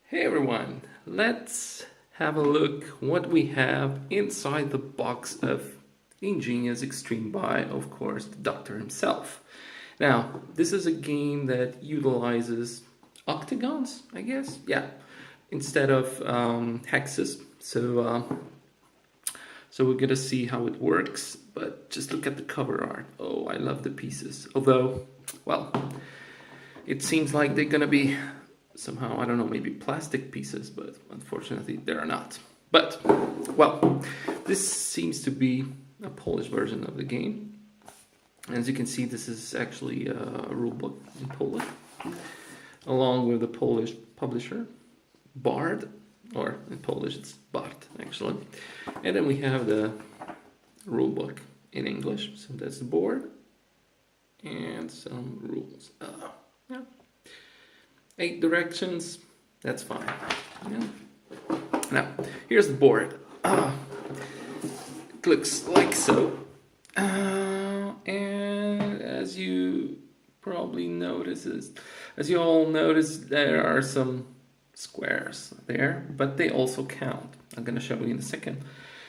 Hey everyone, let's have a look what we have inside the box of Ingenious Extreme by, of course, the doctor himself. Now, this is a game that utilizes octagons, I guess? Yeah, instead of hexes. So we're gonna see how it works, but just look at the cover art. Oh, I love the pieces. Although, well, it seems like they're gonna be somehow, I don't know, maybe plastic pieces, but unfortunately they are not. But, well, this seems to be a Polish version of the game. As you can see, this is actually a rulebook in Polish, along with the Polish publisher, Bard, or in Polish it's Bart, actually. And then we have the rulebook in English, so that's the board, and some rules. Yeah. 8 directions, that's fine. Yeah. Now, here's the board. It looks like so. And as you probably notice, as you all notice, there are some squares there, but they also count. I'm gonna show you in a second.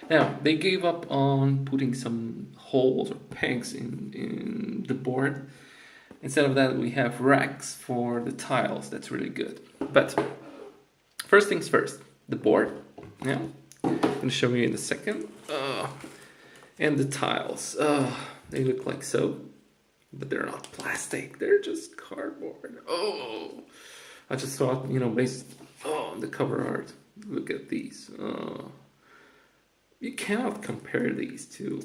Now, they gave up on putting some holes or pegs in the board. Instead of that, we have racks for the tiles. That's really good. But first things first, the board. Yeah, I'm gonna show you in a second. And the tiles. They look like so, but they're not plastic. They're just cardboard. Oh, I just thought, based on the cover art. Look at these. You cannot compare these two.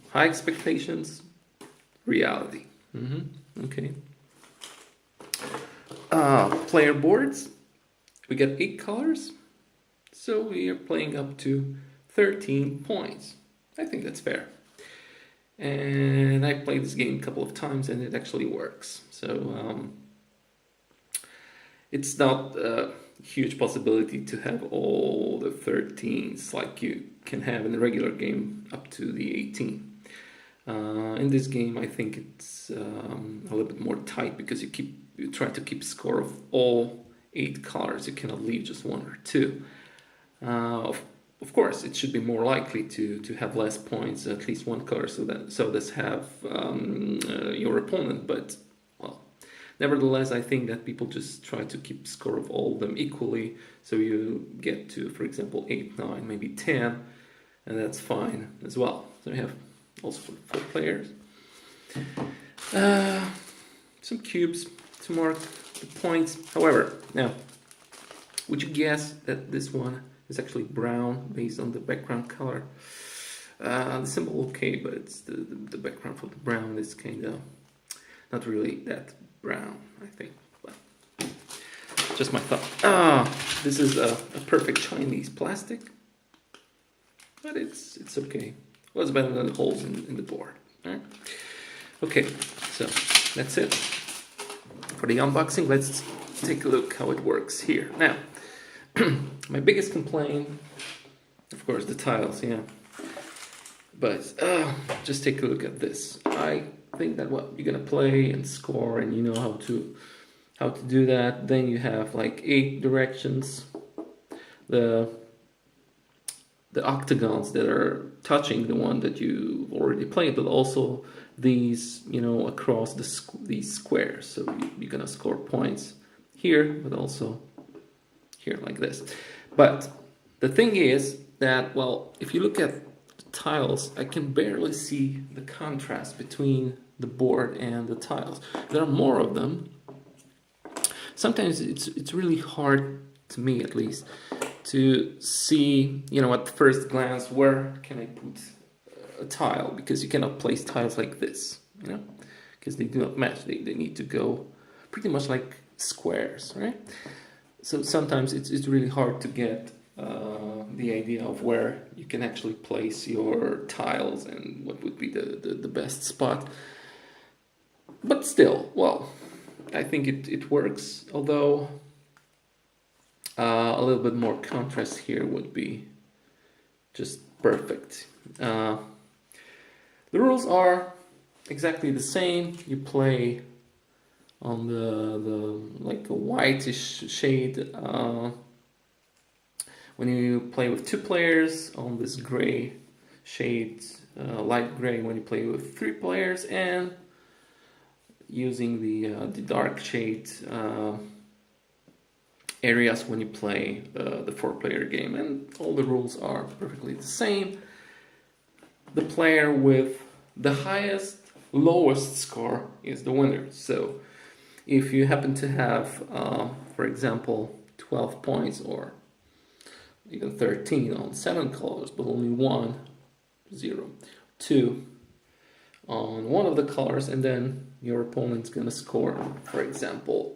High expectations. Reality. Okay. Player boards. We get 8 colors, so we are playing up to 13 points. I think that's fair. And I played this game a couple of times, and it actually works. So it's not a huge possibility to have all the 13s like you can have in a regular game up to the 18. In this game, I think it's a little bit more tight because you try to keep score of all 8 colors. You cannot leave just 1 or 2. Of course, it should be more likely to have less points, at least 1 color, so does have your opponent. But well, nevertheless, I think that people just try to keep score of all of them equally. So you get to, for example, 8, 9, maybe 10, and that's fine as well. So we have also for 4 players. Some cubes to mark the points. However, now, would you guess that this one is actually brown based on the background color? The symbol okay, but it's the background for the brown is kind of not really that brown, I think. But just my thought. This is a perfect Chinese plastic, but it's okay. Well, it's better than the holes in the board. All right. Okay, so that's it for the unboxing. Let's take a look how it works here. Now, my biggest complaint, of course, the tiles, yeah. But just take a look at this. I think that you're gonna play and score, and you know how to do that. Then you have like 8 directions. The octagons that are touching the one that you already played, but also these, across these squares. So you're gonna score points here, but also here like this. But the thing is that, well, if you look at the tiles, I can barely see the contrast between the board and the tiles. There are more of them. Sometimes it's really hard, to me at least, to see, at first glance, where can I put a tile, because you cannot place tiles like this, because they do not match. They need to go pretty much like squares, right? So sometimes it's really hard to get the idea of where you can actually place your tiles and what would be the best spot. But still, well, I think it works, although a little bit more contrast here would be just perfect. The rules are exactly the same. You play on the like a whitish shade when you play with 2 players, on this gray shade, light gray when you play with 3 players, and using the dark shade areas when you play the 4-player game. And all the rules are perfectly the same. The player with the highest, lowest score is the winner. So if you happen to have, for example, 12 points or even 13 on 7 colors, but only 1, 0, 2 on one of the colors, and then your opponent's gonna score, for example,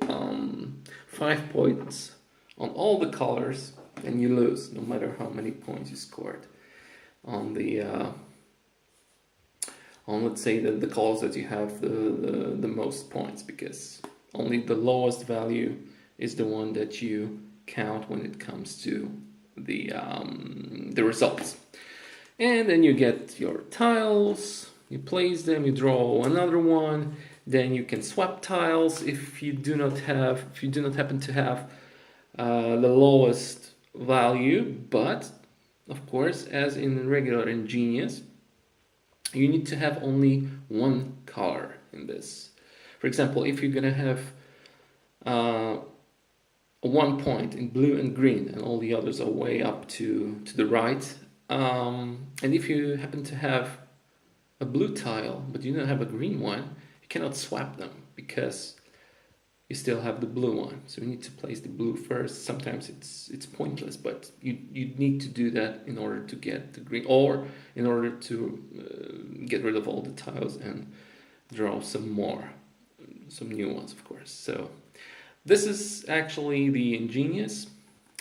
5 points on all the colors, then you lose, no matter how many points you scored on the on, let's say, the colors that you have the most points, because only the lowest value is the one that you count when it comes to the results. And then you get your tiles, you place them, you draw another one, then you can swap tiles if you do not happen to have the lowest value. But of course, as in regular Ingenious, you need to have only one color in this. For example, if you're gonna have 1 point in blue and green, and all the others are way up to the right, and if you happen to have a blue tile but you don't have a green one, you cannot swap them because you still have the blue one. So you need to place the blue first. Sometimes it's pointless, but you need to do that in order to get the green, or in order to get rid of all the tiles and draw some new ones, of course. So this is actually the Ingenious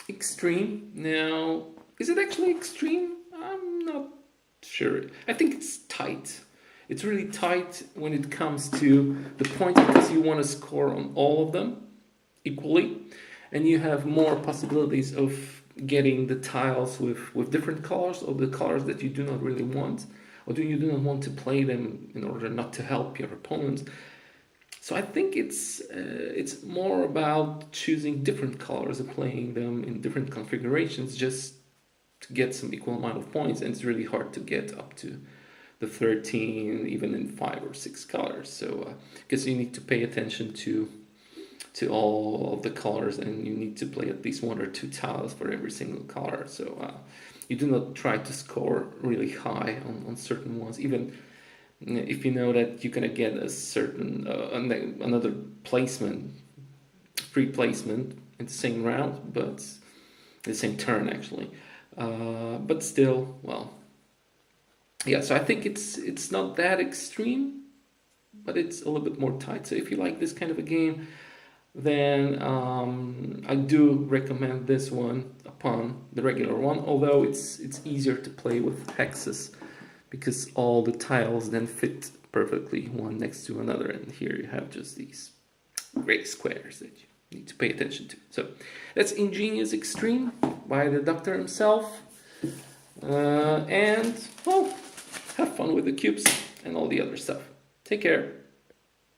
Extreme. Now, is it actually extreme? I'm not sure. I think it's tight. It's really tight when it comes to the points, because you want to score on all of them equally, and you have more possibilities of getting the tiles with different colors, or the colors that you do not really want, or you do not want to play them in order not to help your opponents. So I think it's more about choosing different colors and playing them in different configurations just to get some equal amount of points, and it's really hard to get up to the 13 even in 5 or 6 colors. So because you need to pay attention to all of the colors, and you need to play at least 1 or 2 tiles for every single color. So you do not try to score really high on certain ones, even if you know that you're gonna get a certain another placement, free placement in the same round, but the same turn actually. But still, well, yeah. So I think it's not that extreme, but it's a little bit more tight. So if you like this kind of a game, then I do recommend this one upon the regular one. Although it's easier to play with hexes, because all the tiles then fit perfectly one next to another, and here you have just these gray squares that you need to pay attention to. So that's Ingenious Extreme by the Doctor himself, and well, have fun with the cubes and all the other stuff. Take care.